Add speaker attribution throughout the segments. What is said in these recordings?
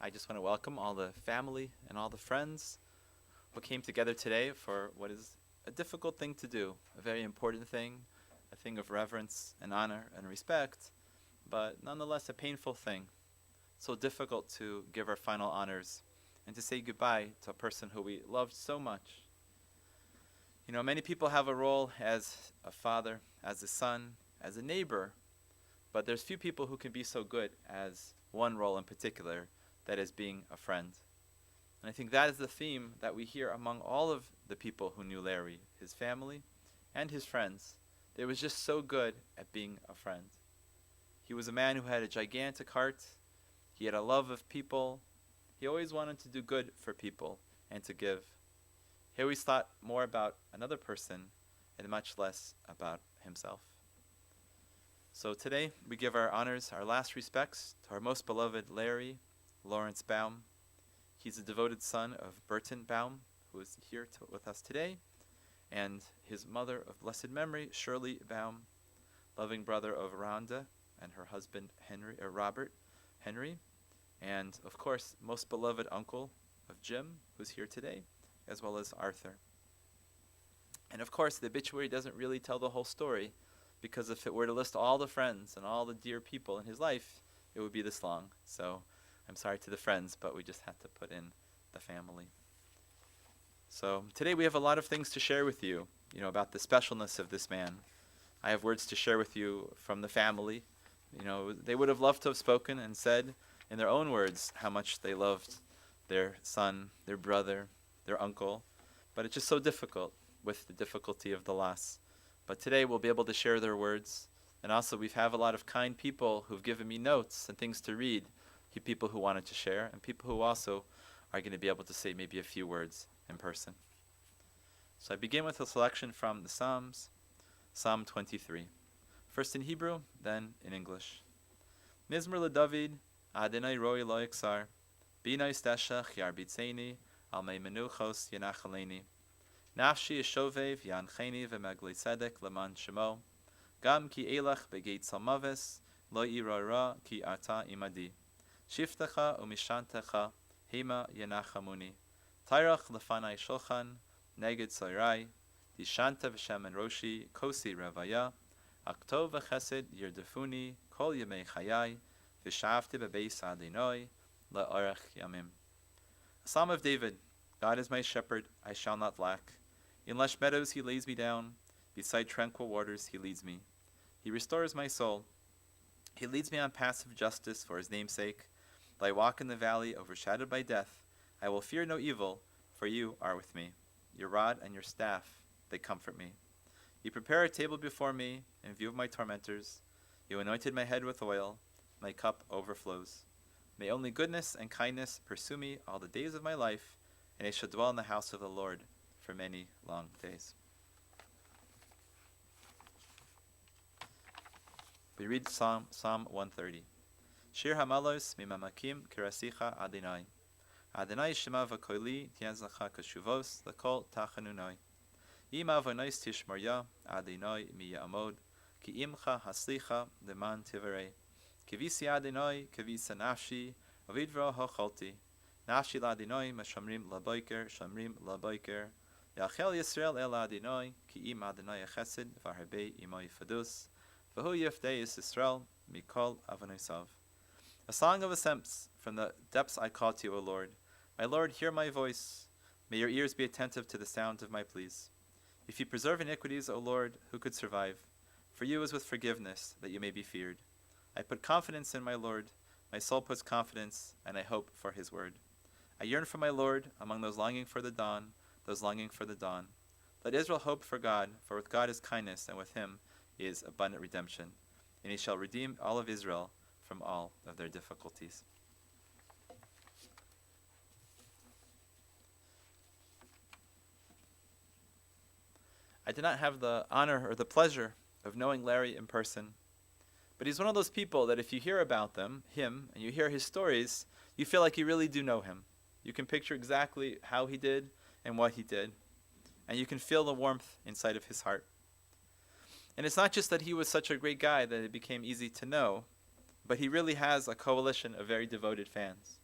Speaker 1: I just want to welcome all the family and all the friends who came together today for what is a difficult thing to do, a very important thing, a thing of reverence and honor and respect, but nonetheless a painful thing. So difficult to give our final honors and to say goodbye to a person who we loved so much. You know, many people have a role as a father, as a son, as a neighbor, but there's few people who can be so good as one role in particular, that is being a friend. And I think that is the theme that we hear among all of the people who knew Larry, his family and his friends. They was just so good at being a friend. He was a man who had a gigantic heart. He had a love of people. He always wanted to do good for people and to give. He always thought more about another person and much less about himself. So today we give our honors, our last respects to our most beloved Larry Lawrence Baum. He's a devoted son of Burton Baum, who is here with us today, and his mother of blessed memory, Shirley Baum, loving brother of Rhonda and her husband Robert Henry, and of course, most beloved uncle of Jim, who's here today, as well as Arthur. And of course, the obituary doesn't really tell the whole story, because if it were to list all the friends and all the dear people in his life, it would be this long. So I'm sorry to the friends, but we just had to put in the family. So today we have a lot of things to share with you, about the specialness of this man. I have words to share with you from the family. They would have loved to have spoken and said in their own words how much they loved their son, their brother, their uncle, but it's just so difficult with the difficulty of the loss. But today we'll be able to share their words, and also we have a lot of kind people who've given me notes and things to read, people who wanted to share, and people who also are going to be able to say maybe a few words in person. So I begin with a selection from the Psalms, Psalm 23. First in Hebrew, then in English. Mizmor LeDavid, Adonai roi lo yiksar, bina yisteshach yarbitzeni, al mei menuchos yenachaleni. Nafshi yishovev yancheni v'megli tzedek leman shemo, gam ki elach begeit salmaves, lo irara ki ata imadi. Shiftecha umishantecha, hema yenachamuni. Tairach lefanai shulchan, neged soirai, dishanta v'shem en roshi, kosi revaya, aktov v'chesed yirdefuni, kol yemei chayai, v'shavte bebeis adinoi, le'orech yamim. A Psalm of David. God is my shepherd, I shall not lack. In lush meadows he lays me down, beside tranquil waters he leads me. He restores my soul. He leads me on paths of justice for his name's sake. Though I walk in the valley overshadowed by death, I will fear no evil, for you are with me. Your rod and your staff, they comfort me. You prepare a table before me in view of my tormentors. You anointed my head with oil. My cup overflows. May only goodness and kindness pursue me all the days of my life, and I shall dwell in the house of the Lord for many long days. We read Psalm 130. Shir Hamalos mimamakim kirasicha Adonai. Adonai shema v'koili tienzlacha kashuvos l'kol tachanunai. Im avonais tishmarya Adonai miyamod ki imcha haslicha leman tiverei. Kivisi Adonai kivisa nafshi avidra hachalti. Nafshi l'Adonai mashamrim laboiker shamrim laboiker. Yachel Yisrael el Adonai ki im Adonai chesed v'harbei imoi fadus. V'hu yifdei Yisrael mikol avonosav. A song of ascents from the depths I call to you, O Lord. My Lord, hear my voice. May your ears be attentive to the sound of my pleas. If you preserve iniquities, O Lord, who could survive? For you is with forgiveness, that you may be feared. I put confidence in my Lord. My soul puts confidence, and I hope for his word. I yearn for my Lord among those longing for the dawn, those longing for the dawn. Let Israel hope for God, for with God is kindness, and with him is abundant redemption. And he shall redeem all of Israel from all of their difficulties. I did not have the honor or the pleasure of knowing Larry in person, but he's one of those people that if you hear about him, and you hear his stories, you feel like you really do know him. You can picture exactly how he did and what he did, and you can feel the warmth inside of his heart. And it's not just that he was such a great guy that it became easy to know, but he really has a coalition of very devoted fans.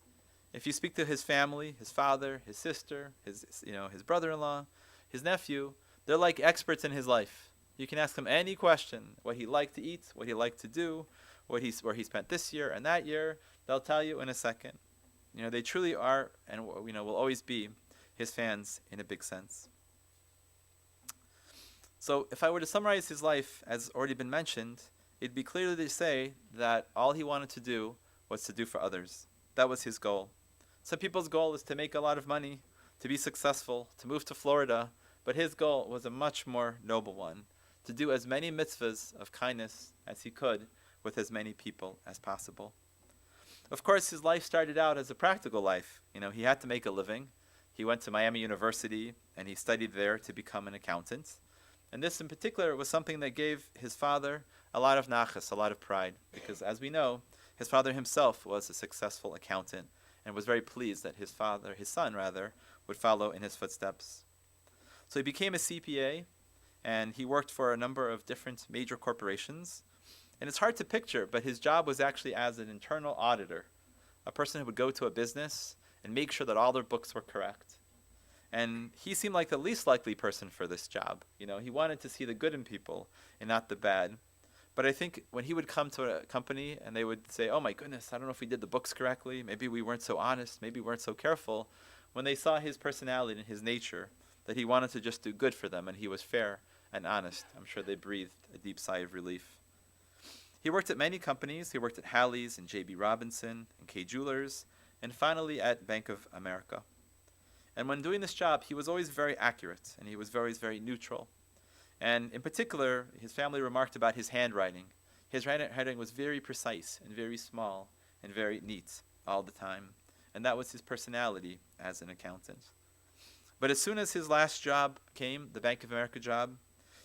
Speaker 1: If you speak to his family, his father, his sister, his brother-in-law, his nephew, they're like experts in his life. You can ask him any question, what he liked to eat, what he liked to do, where he spent this year and that year. They'll tell you in a second. They truly are, and will always be his fans in a big sense. So if I were to summarize his life, as already been mentioned, it'd be clear to say that all he wanted to do was to do for others. That was his goal. Some people's goal is to make a lot of money, to be successful, to move to Florida, but his goal was a much more noble one, to do as many mitzvahs of kindness as he could with as many people as possible. Of course, his life started out as a practical life. He had to make a living. He went to Miami University, and he studied there to become an accountant. And this in particular was something that gave his father a lot of nachas, a lot of pride, because as we know, his father himself was a successful accountant and was very pleased that his son, would follow in his footsteps. So he became a CPA, and he worked for a number of different major corporations. And it's hard to picture, but his job was actually as an internal auditor, a person who would go to a business and make sure that all their books were correct. And he seemed like the least likely person for this job. He wanted to see the good in people and not the bad. But I think when he would come to a company and they would say, oh my goodness, I don't know if we did the books correctly, maybe we weren't so honest, maybe we weren't so careful, when they saw his personality and his nature, that he wanted to just do good for them and he was fair and honest, I'm sure they breathed a deep sigh of relief. He worked at many companies. He worked at Halley's and J.B. Robinson and Kay Jewelers, and finally at Bank of America. And when doing this job, he was always very accurate, and he was always very neutral. And in particular, his family remarked about his handwriting. His handwriting was very precise and very small and very neat all the time. And that was his personality as an accountant. But as soon as his last job came, the Bank of America job,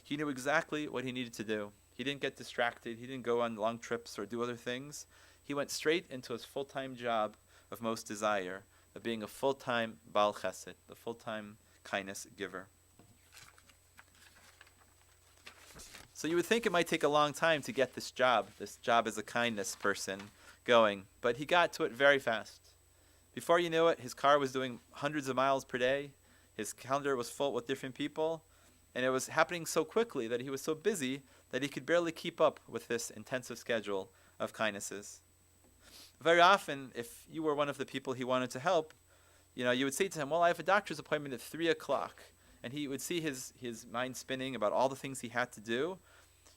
Speaker 1: he knew exactly what he needed to do. He didn't get distracted. He didn't go on long trips or do other things. He went straight into his full-time job of most desire, of being a full-time Baal Chesed, the full-time kindness giver. So you would think it might take a long time to get this job as a kindness person going, but he got to it very fast. Before you knew it, his car was doing hundreds of miles per day. His calendar was full with different people, and it was happening so quickly that he was so busy that he could barely keep up with this intensive schedule of kindnesses. Very often, if you were one of the people he wanted to help, you would say to him, well, I have a doctor's appointment at 3 o'clock. And he would see his mind spinning about all the things he had to do.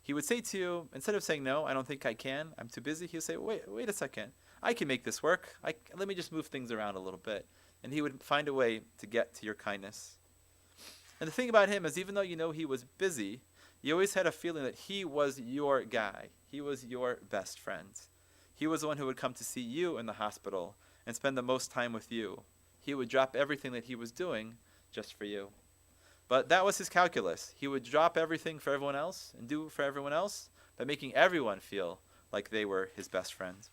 Speaker 1: He would say to you, instead of saying, no, I don't think I can, I'm too busy, he would say, wait a second, I can make this work. Let me just move things around a little bit. And he would find a way to get to your kindness. And the thing about him is, even though he was busy, you always had a feeling that he was your guy. He was your best friend. He was the one who would come to see you in the hospital and spend the most time with you. He would drop everything that he was doing just for you. But that was his calculus. He would drop everything for everyone else and do for everyone else by making everyone feel like they were his best friends.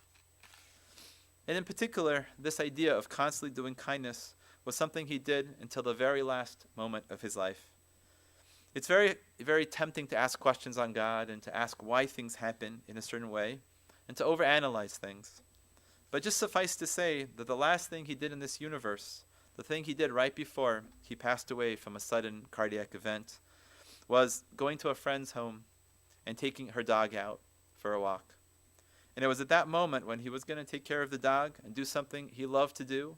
Speaker 1: And in particular, this idea of constantly doing kindness was something he did until the very last moment of his life. It's very, very tempting to ask questions on God and to ask why things happen in a certain way and to overanalyze things. But just suffice to say that the last thing he did in this universe, the thing he did right before he passed away from a sudden cardiac event, was going to a friend's home and taking her dog out for a walk. And it was at that moment when he was going to take care of the dog and do something he loved to do,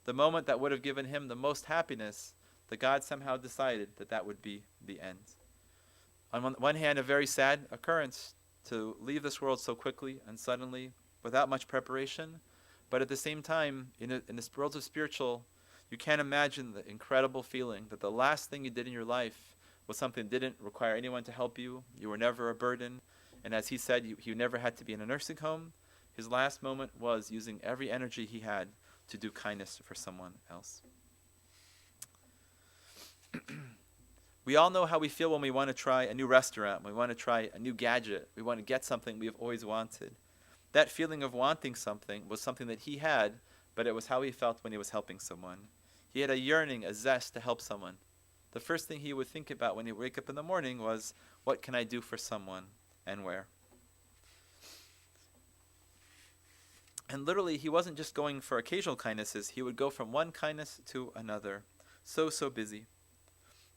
Speaker 1: the moment that would have given him the most happiness, that God somehow decided that that would be the end. On one hand, a very sad occurrence to leave this world so quickly and suddenly without much preparation, but at the same time, in this world of spiritual, you can't imagine the incredible feeling that the last thing you did in your life was something that didn't require anyone to help you. You were never a burden. And as he said, you never had to be in a nursing home. His last moment was using every energy he had to do kindness for someone else. We all know how we feel when we want to try a new restaurant, we want to try a new gadget, we want to get something we have always wanted. That feeling of wanting something was something that he had, but it was how he felt when he was helping someone. He had a yearning, a zest to help someone. The first thing he would think about when he would wake up in the morning was, what can I do for someone and where? And literally, he wasn't just going for occasional kindnesses. He would go from one kindness to another. So busy.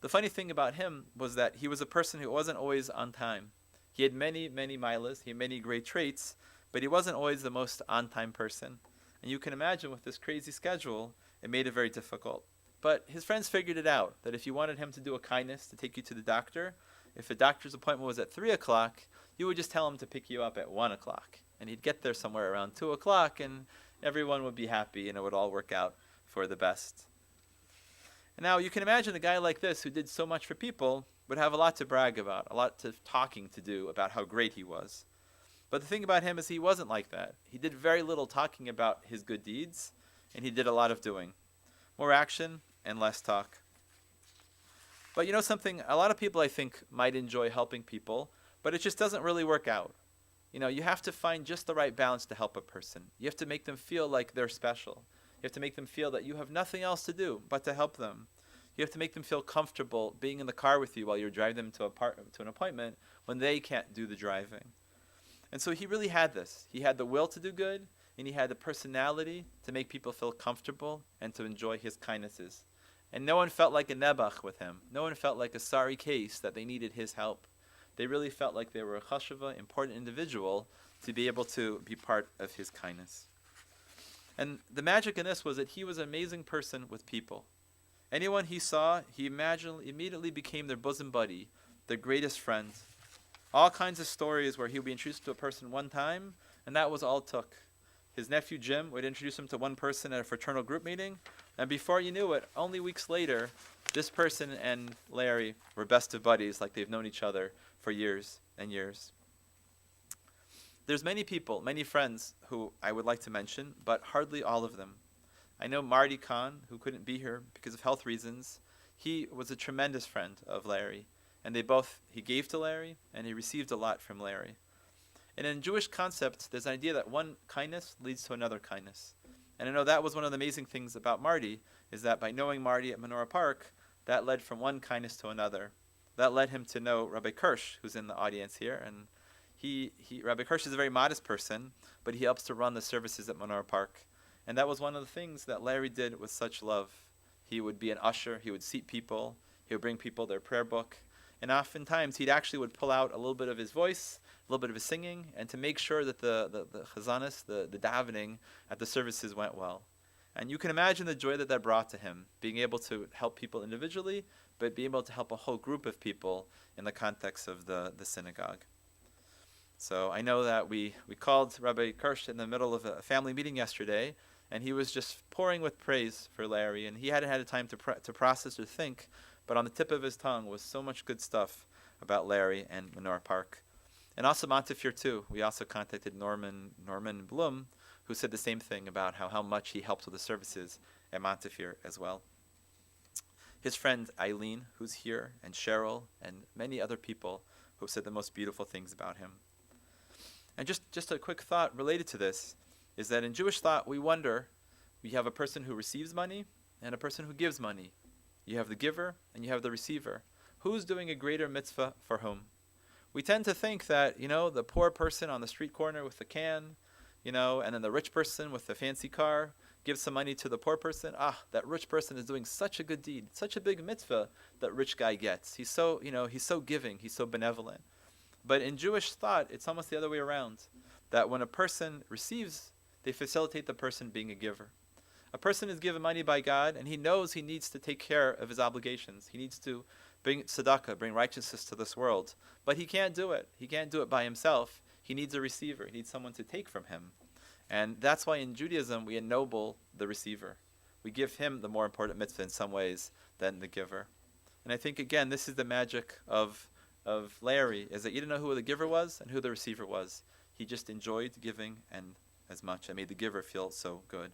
Speaker 1: The funny thing about him was that he was a person who wasn't always on time. He had many milas, he had many great traits, but he wasn't always the most on-time person. And you can imagine with this crazy schedule, it made it very difficult. But his friends figured it out, that if you wanted him to do a kindness to take you to the doctor, if a doctor's appointment was at 3 o'clock, you would just tell him to pick you up at 1 o'clock. And he'd get there somewhere around 2 o'clock, and everyone would be happy, and it would all work out for the best. And now you can imagine a guy like this who did so much for people would have a lot to brag about, a lot of talking to do about how great he was. But the thing about him is he wasn't like that. He did very little talking about his good deeds, and he did a lot of doing. More action and less talk. But you know something? A lot of people, I think, might enjoy helping people, but it just doesn't really work out. You know, you have to find just the right balance to help a person. You have to make them feel like they're special. You have to make them feel that you have nothing else to do but to help them. You have to make them feel comfortable being in the car with you while you're driving them to an appointment when they can't do the driving. And so he really had this. He had the will to do good, and he had the personality to make people feel comfortable and to enjoy his kindnesses. And no one felt like a nebuch with him. No one felt like a sorry case that they needed his help. They really felt like they were a chashuva, important individual to be able to be part of his kindness. And the magic in this was that he was an amazing person with people. Anyone he saw, he immediately became their bosom buddy, their greatest friend. All kinds of stories where he would be introduced to a person one time, and that was all it took. His nephew Jim would introduce him to one person at a fraternal group meeting, and before you knew it, only weeks later, this person and Larry were best of buddies, like they've known each other for years and years. There's many people, many friends who I would like to mention, but hardly all of them. I know Marty Kahn, who couldn't be here because of health reasons. He was a tremendous friend of Larry, and he gave to Larry, and he received a lot from Larry. And in Jewish concept, there's an idea that one kindness leads to another kindness. And I know that was one of the amazing things about Marty, is that by knowing Marty at Menorah Park, that led from one kindness to another. That led him to know Rabbi Kirsch, who's in the audience here, and Rabbi Kirsch is a very modest person, but he helps to run the services at Menorah Park. And that was one of the things that Larry did with such love. He would be an usher, he would seat people, he would bring people their prayer book, and oftentimes he actually would pull out a little bit of his voice, a little bit of his singing, and to make sure that the chazanis, the davening at the services went well. And you can imagine the joy that brought to him, being able to help people individually, but being able to help a whole group of people in the context of the synagogue. So I know that we called Rabbi Kirsch in the middle of a family meeting yesterday, and he was just pouring with praise for Larry, and he hadn't had a time to process or think, but on the tip of his tongue was so much good stuff about Larry and Menorah Park. And also Montefiore too. We also contacted Norman Blum, who said the same thing about how much he helped with the services at Montefiore as well. His friend Eileen, who's here, and Cheryl, and many other people who said the most beautiful things about him. And just a quick thought related to this is that in Jewish thought, we have a person who receives money and a person who gives money. You have the giver and you have the receiver. Who's doing a greater mitzvah for whom? We tend to think that, the poor person on the street corner with the can, and then the rich person with the fancy car gives some money to the poor person. That rich person is doing such a good deed, such a big mitzvah that rich guy gets. He's so giving, he's so benevolent. But in Jewish thought, it's almost the other way around, that when a person receives, they facilitate the person being a giver. A person is given money by God, and he knows he needs to take care of his obligations. He needs to bring tzedakah, bring righteousness to this world. But he can't do it. He can't do it by himself. He needs a receiver. He needs someone to take from him. And that's why in Judaism we ennoble the receiver. We give him the more important mitzvah in some ways than the giver. And I think, again, this is the magic of Larry, is that you didn't know who the giver was and who the receiver was. He just enjoyed giving and as much. It made the giver feel so good.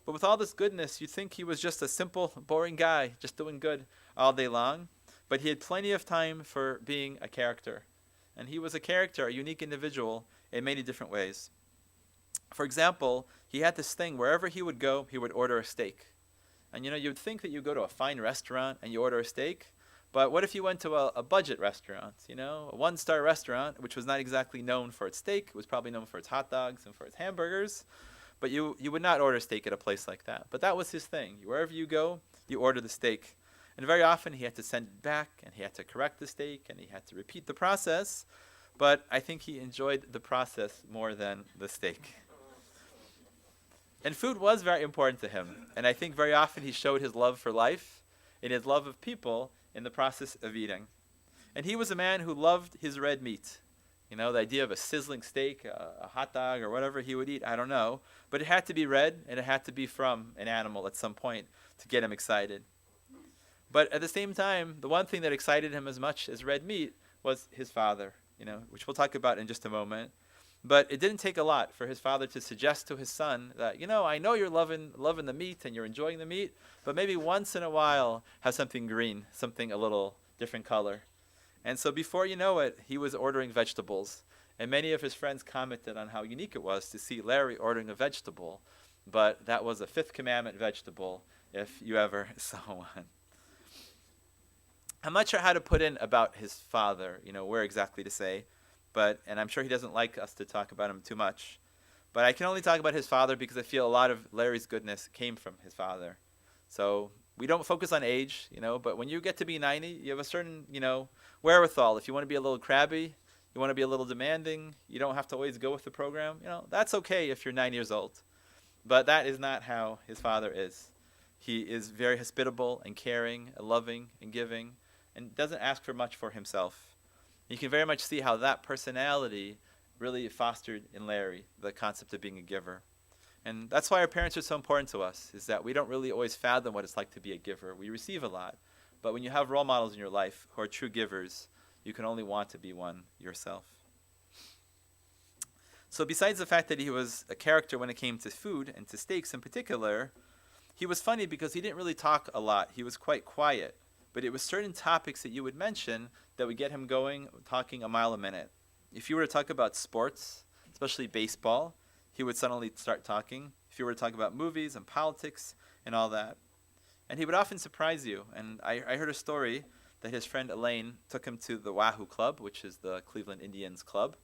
Speaker 1: But with all this goodness, you'd think he was just a simple, boring guy, just doing good all day long. But he had plenty of time for being a character. And he was a character, a unique individual, in many different ways. For example, he had this thing, wherever he would go, he would order a steak. And you'd think that you go to a fine restaurant and you order a steak, But what if you went to a budget restaurant, a one-star restaurant, which was not exactly known for its steak, it was probably known for its hot dogs and for its hamburgers, but you would not order steak at a place like that. But that was his thing. Wherever you go, you order the steak. And very often he had to send it back, and he had to correct the steak, and he had to repeat the process. But I think he enjoyed the process more than the steak. And food was very important to him. And I think very often he showed his love for life and his love of people in the process of eating. And he was a man who loved his red meat. The idea of a sizzling steak, a hot dog, or whatever he would eat, I don't know. But it had to be red, and it had to be from an animal at some point to get him excited. But at the same time, the one thing that excited him as much as red meat was his father, which we'll talk about in just a moment. But it didn't take a lot for his father to suggest to his son that, I know you're loving the meat and you're enjoying the meat, but maybe once in a while have something green, something a little different color. And so before you know it, he was ordering vegetables. And many of his friends commented on how unique it was to see Larry ordering a vegetable. But that was a fifth commandment vegetable, if you ever saw one. I'm not sure how to put in about his father, where exactly to say. And I'm sure he doesn't like us to talk about him too much. But I can only talk about his father because I feel a lot of Larry's goodness came from his father. So we don't focus on age, but when you get to be 90, you have a certain, wherewithal. If you want to be a little crabby, you want to be a little demanding, you don't have to always go with the program, that's okay if you're 9 years old. But that is not how his father is. He is very hospitable and caring and loving and giving and doesn't ask for much for himself. You can very much see how that personality really fostered in Larry the concept of being a giver. And that's why our parents are so important to us, is that we don't really always fathom what it's like to be a giver. We receive a lot. But when you have role models in your life who are true givers, you can only want to be one yourself. So besides the fact that he was a character when it came to food, and to steaks in particular, he was funny because he didn't really talk a lot. He was quite quiet. But it was certain topics that you would mention that would get him going, talking a mile a minute. If you were to talk about sports, especially baseball, he would suddenly start talking. If you were to talk about movies and politics and all that. And he would often surprise you. And I heard a story that his friend Elaine took him to the Wahoo Club, which is the Cleveland Indians club.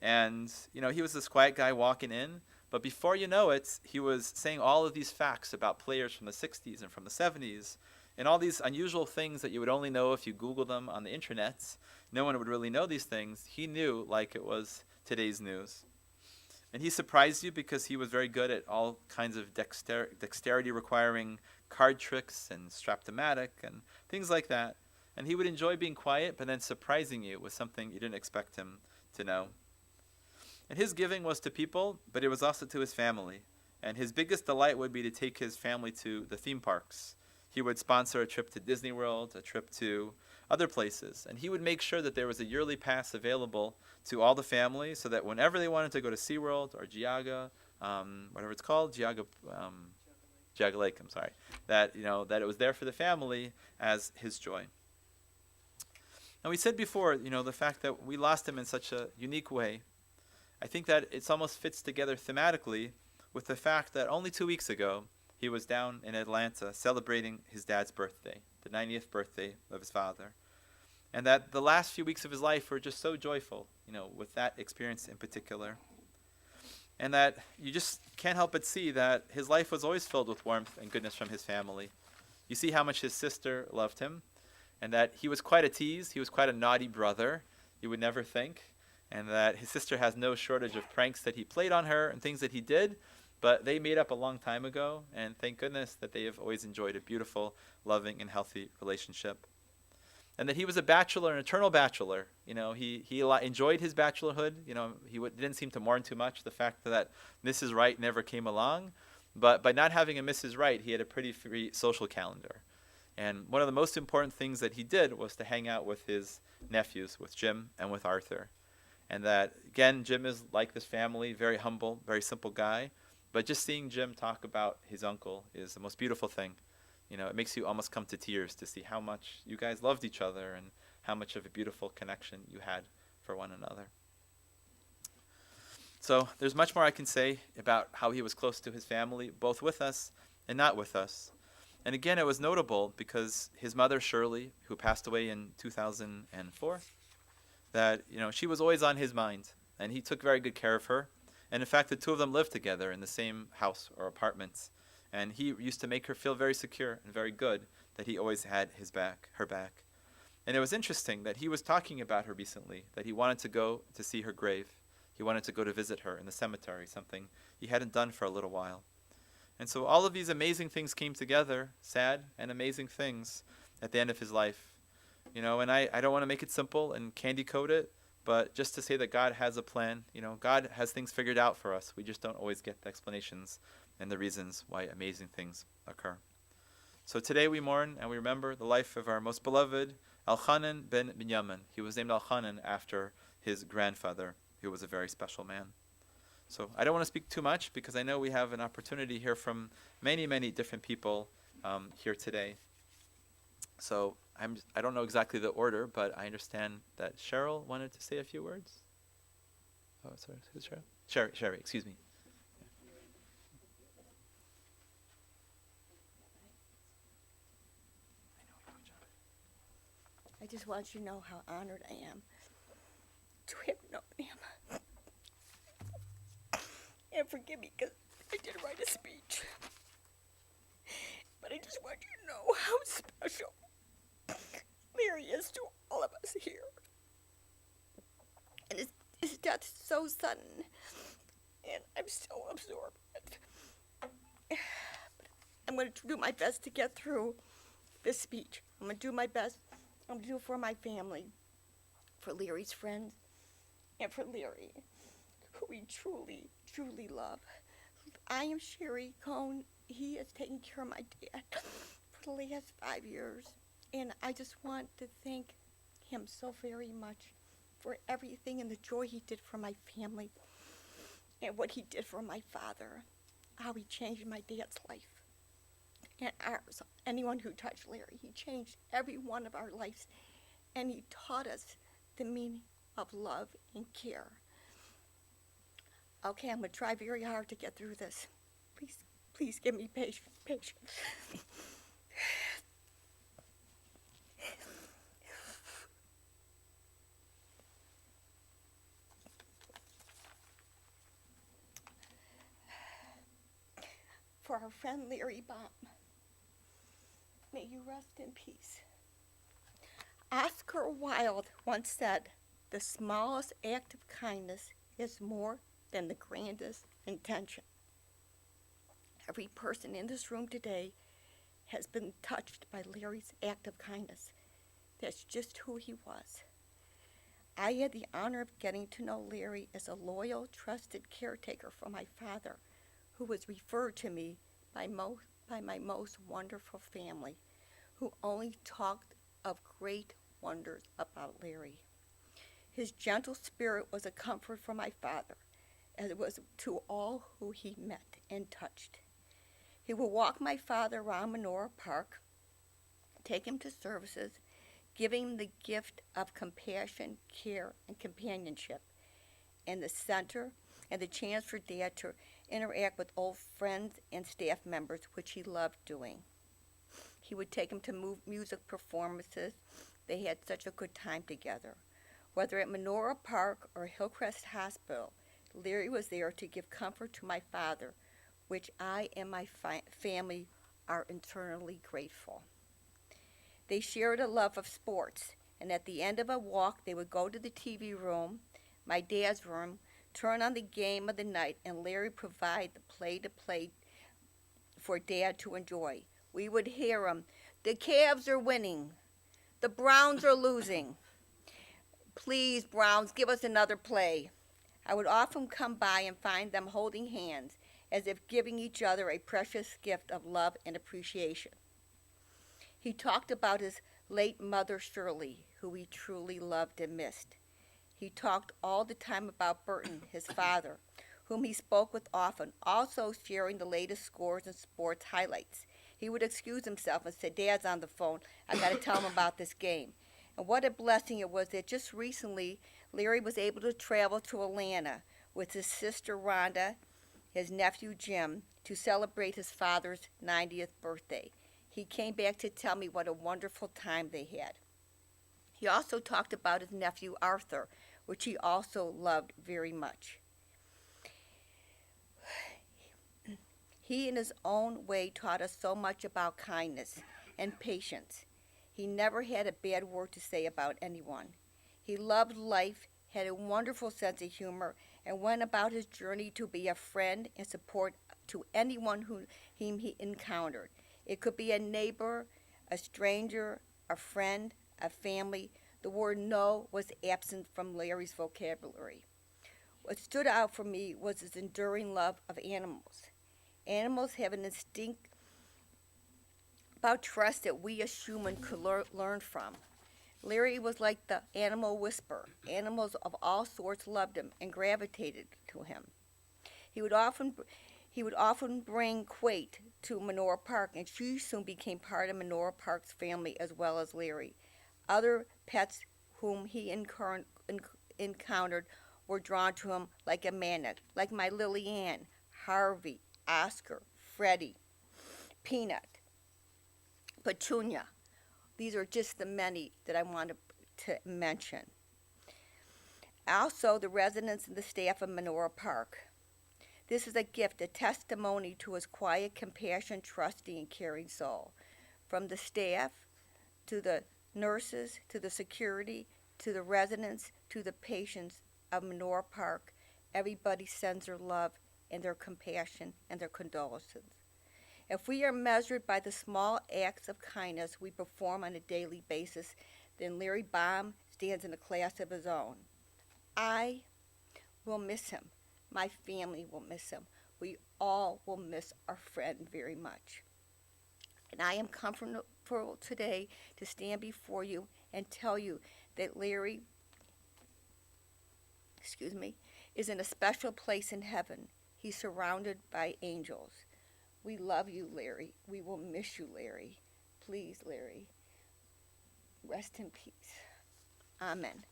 Speaker 1: And, he was this quiet guy walking in. But before you know it, he was saying all of these facts about players from the 60s and from the 70s. And all these unusual things that you would only know if you Google them on the internet. No one would really know these things. He knew like it was today's news. And he surprised you because he was very good at all kinds of dexterity requiring card tricks and strap-o-matic and things like that. And he would enjoy being quiet, but then surprising you with something you didn't expect him to know. And his giving was to people, but it was also to his family. And his biggest delight would be to take his family to the theme parks. He would sponsor a trip to Disney World, a trip to other places. And he would make sure that there was a yearly pass available to all the family so that whenever they wanted to go to SeaWorld or Geauga, whatever it's called, Geauga Lake, that it was there for the family as his joy. And we said before, the fact that we lost him in such a unique way. I think that it almost fits together thematically with the fact that only 2 weeks ago, he was down in Atlanta celebrating his dad's birthday, the 90th birthday of his father. And that the last few weeks of his life were just so joyful, with that experience in particular. And that you just can't help but see that his life was always filled with warmth and goodness from his family. You see how much his sister loved him, and that he was quite a tease, he was quite a naughty brother, you would never think, and that his sister has no shortage of pranks that he played on her and things that he did. But they made up a long time ago, and thank goodness that they have always enjoyed a beautiful, loving, and healthy relationship. And that he was a bachelor, an eternal bachelor. He enjoyed his bachelorhood. He didn't seem to mourn too much the fact that Mrs. Right never came along. But by not having a Mrs. Right, he had a pretty free social calendar. And one of the most important things that he did was to hang out with his nephews, with Jim and with Arthur. And that, again, Jim is like this family, very humble, very simple guy. But just seeing Jim talk about his uncle is the most beautiful thing. It makes you almost come to tears to see how much you guys loved each other and how much of a beautiful connection you had for one another. So there's much more I can say about how he was close to his family, both with us and not with us. And again, it was notable because his mother, Shirley, who passed away in 2004, that she was always on his mind, and he took very good care of her. And in fact, the two of them lived together in the same house or apartment, and he used to make her feel very secure and very good that he always had her back. And it was interesting that he was talking about her recently, that he wanted to go to see her grave. He wanted to go to visit her in the cemetery, something he hadn't done for a little while. And so all of these amazing things came together, sad and amazing things, at the end of his life. And I don't want to make it simple and candy coat it, but just to say that God has a plan. God has things figured out for us. We just don't always get the explanations and the reasons why amazing things occur. So today we mourn and we remember the life of our most beloved Elchanan ben Binyamin. He was named Elchanan after his grandfather, who was a very special man. So I don't want to speak too much because I know we have an opportunity to hear from many, many different people here today. So I don't know exactly the order, but I understand that Cheryl wanted to say a few words. Oh, sorry, who's Cheryl? Sherry, excuse me.
Speaker 2: I just want you to know how honored I am to have known him. And forgive me because I did write a speech. But I just want you to know how special Larry is to all of us here. And his death is so sudden. And I'm still absorbed. But I'm going to do my best to get through this speech. I'm going to do my best. I'm going to do it for my family, for Larry's friends, and for Larry, who we truly, truly love. I am Sherry Cohn. He has taken care of my dad for the last 5 years. And I just want to thank him so very much for everything and the joy he did for my family and what he did for my father, how he changed my dad's life and ours. Anyone who touched Larry, he changed every one of our lives, and he taught us the meaning of love and care. Okay, I'm going to try very hard to get through this. Please give me patience. For our friend Larry Baum, may you rest in peace. Oscar Wilde once said, "The smallest act of kindness is more than the grandest intention." Every person in this room today has been touched by Larry's act of kindness. That's just who he was. I had the honor of getting to know Larry as a loyal, trusted caretaker for my father, who was referred to me by my most wonderful family, who only talked of great wonders about Larry. His gentle spirit was a comfort for my father, as it was to all who he met and touched. He would walk my father around Menorah Park, take him to services, giving him the gift of compassion, care, and companionship, and the chance for Dad to interact with old friends and staff members, which he loved doing. He would take him to music performances. They had such a good time together. Whether at Menorah Park or Hillcrest Hospital, Larry was there to give comfort to my father, which I and my family are eternally grateful. They shared a love of sports, and at the end of a walk, they would go to the TV room, my dad's room, turn on the game of the night, and Larry provide the play-to-play for Dad to enjoy. We would hear him, "The Cavs are winning. The Browns are losing. Please, Browns, give us another play." I would often come by and find them holding hands, as if giving each other a precious gift of love and appreciation. He talked about his late mother, Shirley, who he truly loved and missed. He talked all the time about Burton, his father, whom he spoke with often, also sharing the latest scores and sports highlights. He would excuse himself and say, "Dad's on the phone. I got to tell him about this game." And what a blessing it was that just recently Larry was able to travel to Atlanta with his sister Rhonda, his nephew Jim, to celebrate his father's 90th birthday. He came back to tell me what a wonderful time they had. He also talked about his nephew Arthur, which he also loved very much. He, in his own way, taught us so much about kindness and patience. He never had a bad word to say about anyone. He loved life, had a wonderful sense of humor, and went about his journey to be a friend and support to anyone whom he encountered. It could be a neighbor, a stranger, a friend, a family. The word no was absent from Larry's vocabulary. What stood out for me was his enduring love of animals. Animals have an instinct about trust that we as humans could learn from. Larry was like the animal whisperer. Animals of all sorts loved him and gravitated to him. He would often bring Quate to Menora Park, and she soon became part of Menora Park's family as well as Larry. Other pets whom he encountered were drawn to him like a magnet, like my Lily Ann, Harvey, Oscar, Freddie, Peanut, Petunia. These are just the many that I wanted to mention. Also, the residents and the staff of Menora Park. This is a gift, a testimony to his quiet, compassion, trusting, and caring soul. From the staff to the nurses to the security to the residents to the patients of Menora Park, everybody sends their love and their compassion and their condolences. If we are measured by the small acts of kindness we perform on a daily basis, then Larry Baum stands in a class of his own. I will miss him. My family will miss him. We all will miss our friend very much. And I am comfortable today to stand before you and tell you that Larry, is in a special place in heaven. He's surrounded by angels. We love you, Larry. We will miss you, Larry. Please, Larry, rest in peace. Amen.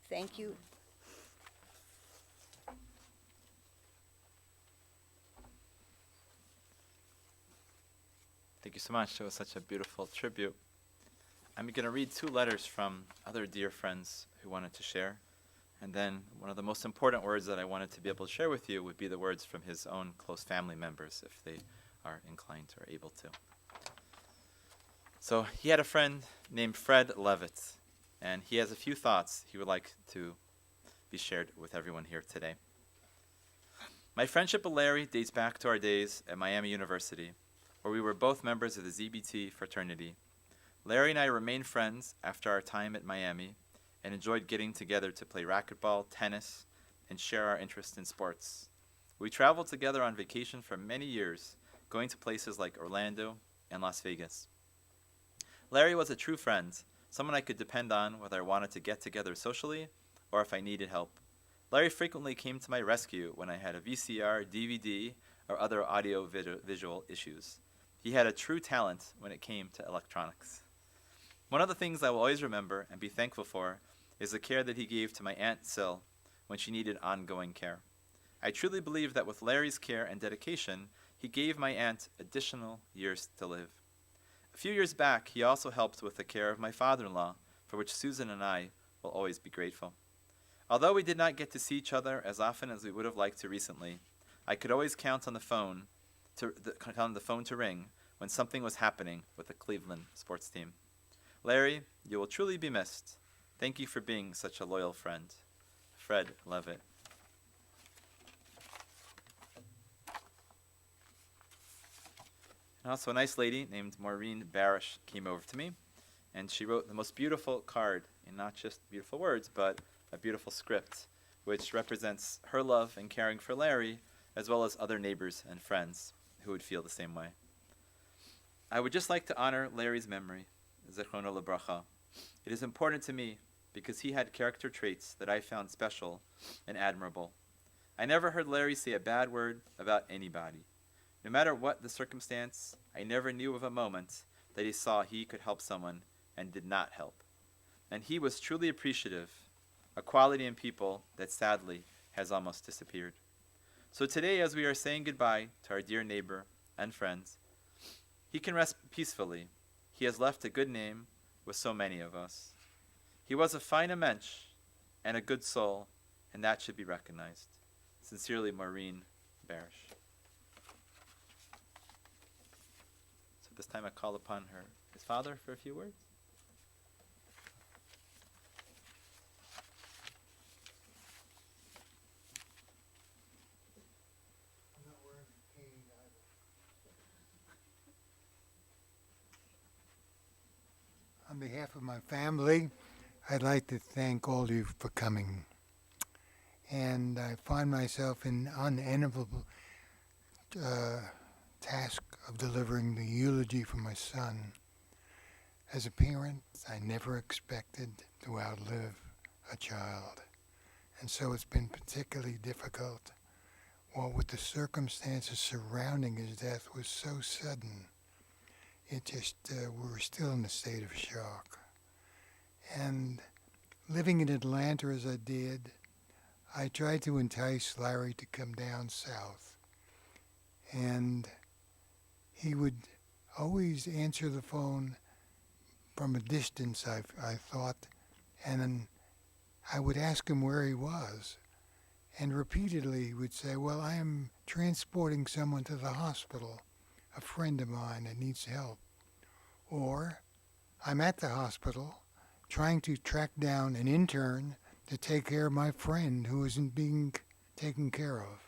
Speaker 2: Thank you.
Speaker 1: Thank you so much. It was such a beautiful tribute. I'm going to read 2 letters from other dear friends who wanted to share. And then one of the most important words that I wanted to be able to share with you would be the words from his own close family members, if they are inclined or able to. So he had a friend named Fred Levitt, and he has a few thoughts he would like to be shared with everyone here today. My friendship with Larry dates back to our days at Miami University, where we were both members of the ZBT fraternity. Larry and I remained friends after our time at Miami and enjoyed getting together to play racquetball, tennis, and share our interest in sports. We traveled together on vacation for many years, going to places like Orlando and Las Vegas. Larry was a true friend, someone I could depend on whether I wanted to get together socially or if I needed help. Larry frequently came to my rescue when I had a VCR, DVD, or other audio-visual issues. He had a true talent when it came to electronics. One of the things I will always remember and be thankful for is the care that he gave to my Aunt Sil when she needed ongoing care. I truly believe that with Larry's care and dedication, he gave my aunt additional years to live. A few years back, he also helped with the care of my father-in-law, for which Susan and I will always be grateful. Although we did not get to see each other as often as we would have liked to recently, I could always count on the phone to ring when something was happening with the Cleveland sports team. Larry, you will truly be missed. Thank you for being such a loyal friend. Fred Levitt. And also a nice lady named Maureen Barish came over to me, and she wrote the most beautiful card, and not just beautiful words, but a beautiful script, which represents her love and caring for Larry, as well as other neighbors and friends who would feel the same way. I would just like to honor Larry's memory, Zechrono Lebracha. It is important to me because he had character traits that I found special and admirable. I never heard Larry say a bad word about anybody. No matter what the circumstance, I never knew of a moment that he saw he could help someone and did not help. And he was truly appreciative, a quality in people that sadly has almost disappeared. So today, as we are saying goodbye to our dear neighbor and friends, He can rest peacefully. He has left a good name with so many of us. He was a fine mensch and a good soul, and that should be recognized. Sincerely, Maureen Barish. So this time I call upon his father for a few words.
Speaker 3: On behalf of my family, I'd like to thank all of you for coming. And I find myself in the unenviable task of delivering the eulogy for my son. As a parent, I never expected to outlive a child. And so it's been particularly difficult. Well, with the circumstances surrounding his death was so sudden. It just, we were still in a state of shock. And living in Atlanta as I did, I tried to entice Larry to come down south. And he would always answer the phone from a distance, I thought, and then I would ask him where he was. And repeatedly he would say, well, I am transporting someone to the hospital, a friend of mine that needs help. Or, I'm at the hospital trying to track down an intern to take care of my friend who isn't being taken care of.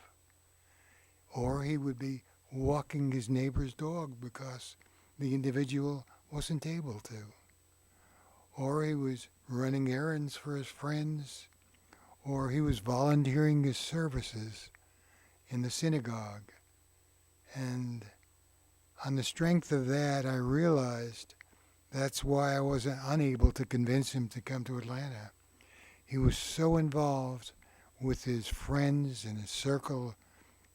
Speaker 3: Or he would be walking his neighbor's dog because the individual wasn't able to. Or he was running errands for his friends, or he was volunteering his services in the synagogue. And on the strength of that, I realized that's why I was unable to convince him to come to Atlanta. He was so involved with his friends and his circle,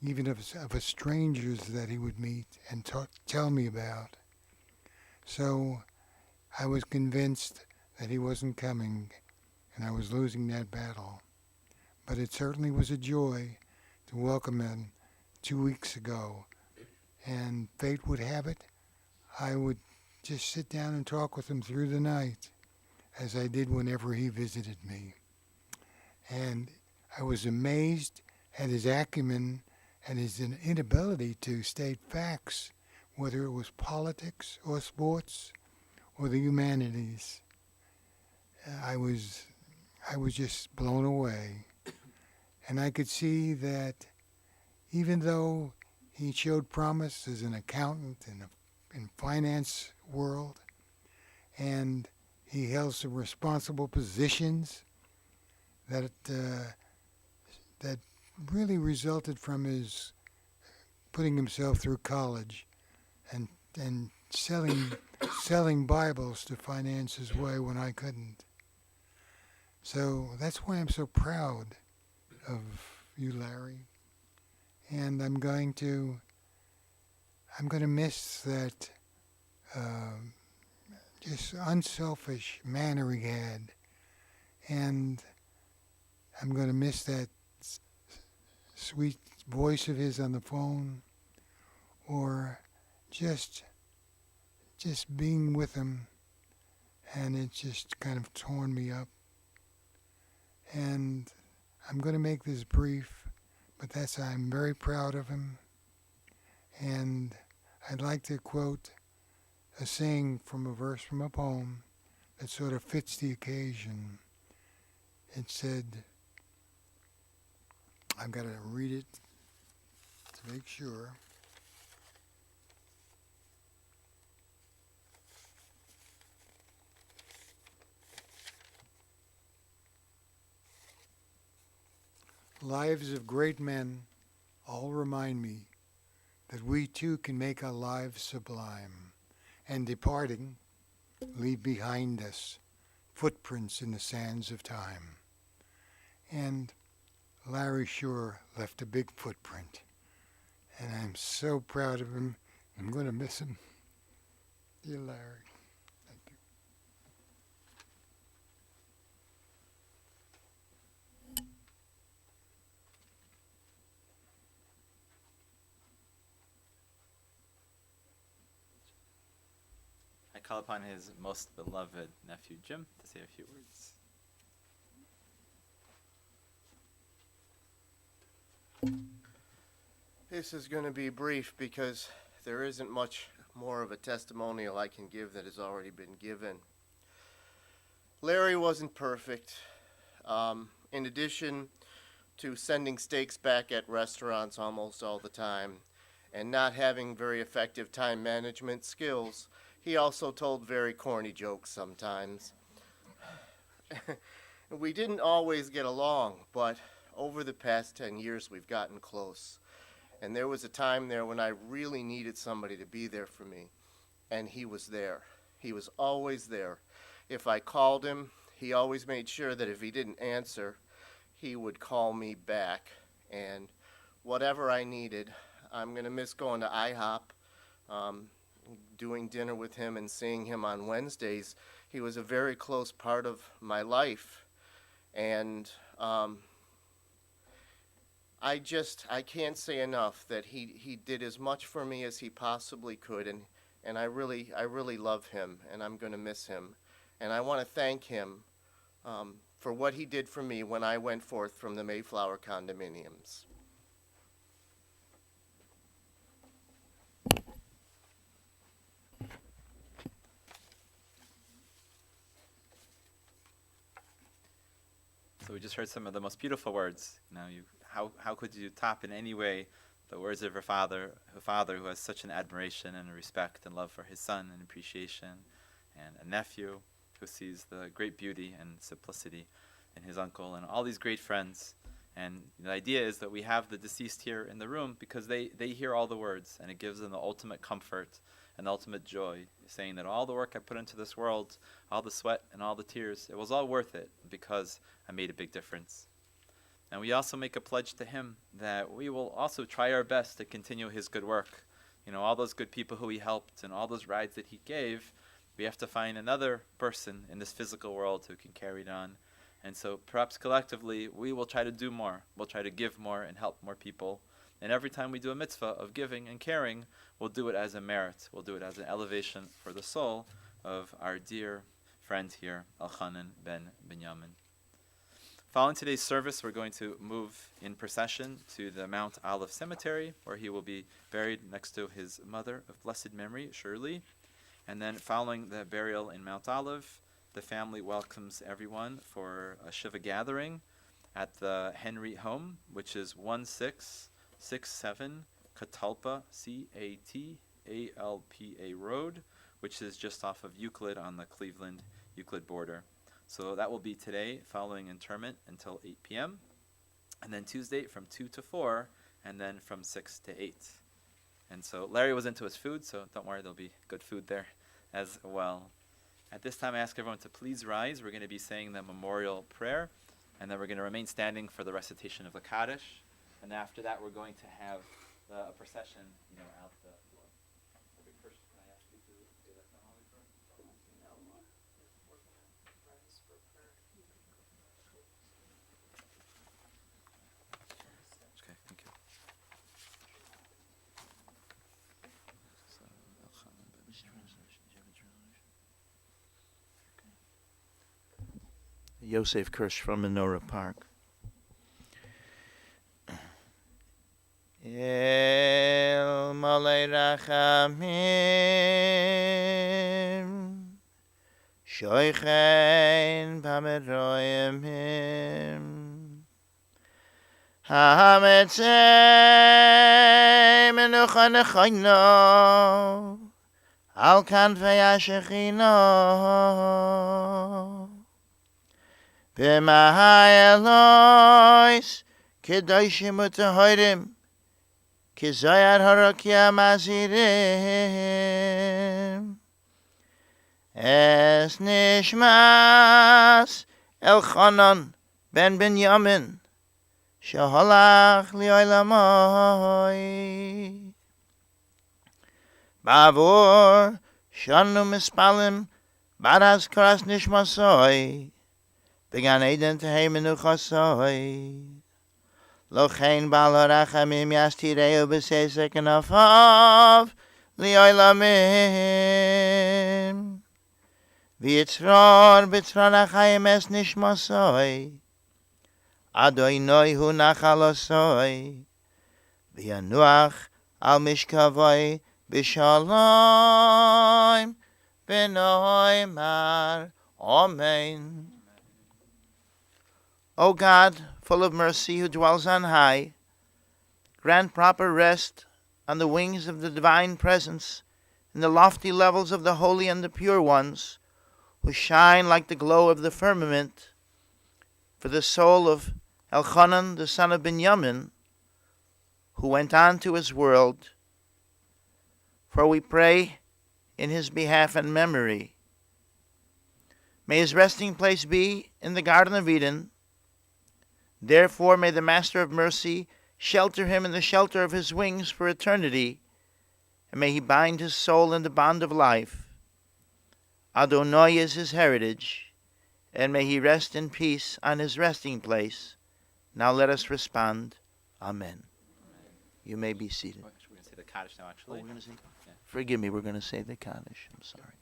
Speaker 3: even of strangers that he would meet and tell me about. So I was convinced that he wasn't coming, and I was losing that battle. But it certainly was a joy to welcome him 2 weeks ago. And fate would have it, I would just sit down and talk with him through the night, as I did whenever he visited me. And I was amazed at his acumen and his inability to state facts, whether it was politics or sports or the humanities. I was just blown away. And I could see that even though he showed promise as an accountant in finance world, and he held some responsible positions that really resulted from his putting himself through college and selling Bibles to finance his way when I couldn't. So that's why I'm so proud of you, Larry. And I'm going to miss that just unselfish manner he had, and I'm going to miss that sweet voice of his on the phone, or just being with him, and it just kind of torn me up. And I'm going to make this brief, but I'm very proud of him. And I'd like to quote a saying from a verse from a poem that sort of fits the occasion. It said, I've got to read it to make sure. Lives of great men all remind me that we too can make our lives sublime, and departing, leave behind us footprints in the sands of time. And Larry sure left a big footprint, and I'm so proud of him. I'm going to miss him. Dear Larry, thank you.
Speaker 1: call upon his most beloved nephew Jim to say a few words.
Speaker 4: This is going to be brief because there isn't much more of a testimonial I can give that has already been given. Larry wasn't perfect. In addition to sending steaks back at restaurants almost all the time and not having very effective time management skills, he also told very corny jokes sometimes. We didn't always get along, but over the past 10 years we've gotten close. And there was a time there when I really needed somebody to be there for me, and he was there. He was always there. If I called him, he always made sure that if he didn't answer, he would call me back. And whatever I needed, I'm going to miss going to IHOP, doing dinner with him and seeing him on Wednesdays. He was a very close part of my life. And I can't say enough that he did as much for me as he possibly could, and I really love him, and I'm going to miss him. And I want to thank him for what he did for me when I went forth from the Mayflower condominiums.
Speaker 1: So we just heard some of the most beautiful words. How could you top in any way the words of a father who has such an admiration and a respect and love for his son and appreciation, and a nephew who sees the great beauty and simplicity in his uncle and all these great friends. And the idea is that we have the deceased here in the room because they hear all the words, and it gives them the ultimate comfort and the ultimate joy, saying that all the work I put into this world, all the sweat and all the tears, it was all worth it because I made a big difference. And we also make a pledge to him that we will also try our best to continue his good work. All those good people who he helped and all those rides that he gave, we have to find another person in this physical world who can carry it on. And so perhaps collectively we will try to do more. We'll try to give more and help more people. And every time we do a mitzvah of giving and caring, we'll do it as a merit. We'll do it as an elevation for the soul of our dear friend here, Elchanan ben Binyamin. Following today's service, we're going to move in procession to the Mount Olive Cemetery, where he will be buried next to his mother of blessed memory, Shirley. And then following the burial in Mount Olive, the family welcomes everyone for a Shiva gathering at the Henry home, which is 1667 Catalpa, Catalpa Road, which is just off of Euclid on the Cleveland-Euclid border. So that will be today, following interment until 8 p.m. And then Tuesday from 2 to 4, and then from 6 to 8. And so Larry was into his food, so don't worry, there'll be good food there as well. At this time, I ask everyone to please rise. We're going to be saying the memorial prayer, and then we're going to remain standing for the recitation of the Kaddish. And after that, we're going to have a procession, out the door. First, can I ask you to say that Tehillim first? Okay, thank you.
Speaker 5: Yosef Kirsch from Menorah Park. El Malay Rachamim Shoichein Bameroyim Hametzei Menucha Nechoino Al Kanfei HaShechino B'mahai Elois Kedoshim U'Tehorim Kizayar Harakia Mazirim Es Nishmas Elchanan ben Binyamin Sheholach Li'olamoi Bavur Shanu Mispalim Baraz Karas Nishmasoi Began Eden Tehei Menuchasoi Lochein Bal Harachamim Yastireu B'Seisek Nafav li'olamim. V'yitzror b'tzror achayim es nishmasoi. Adonai hu nachalosoi. V'yanuach al mishkavoi b'shalom. B'noimar. Amen. O God, full of mercy, who dwells on high, grant proper rest on the wings of the divine presence in the lofty levels of the holy and the pure ones, who shine like the glow of the firmament, for the soul of Elchanan, the son of Binyamin, who went on to his world. For we pray in his behalf and memory. May his resting place be in the Garden of Eden. Therefore may the Master of Mercy shelter him in the shelter of his wings for eternity, and may he bind his soul in the bond of life. Adonai is his heritage, and may he rest in peace on his resting place. Now let us respond, Amen. You may be seated.
Speaker 1: We're going to say the Kaddish now, actually.
Speaker 5: Forgive me, we're going to say the Kaddish. I'm sorry.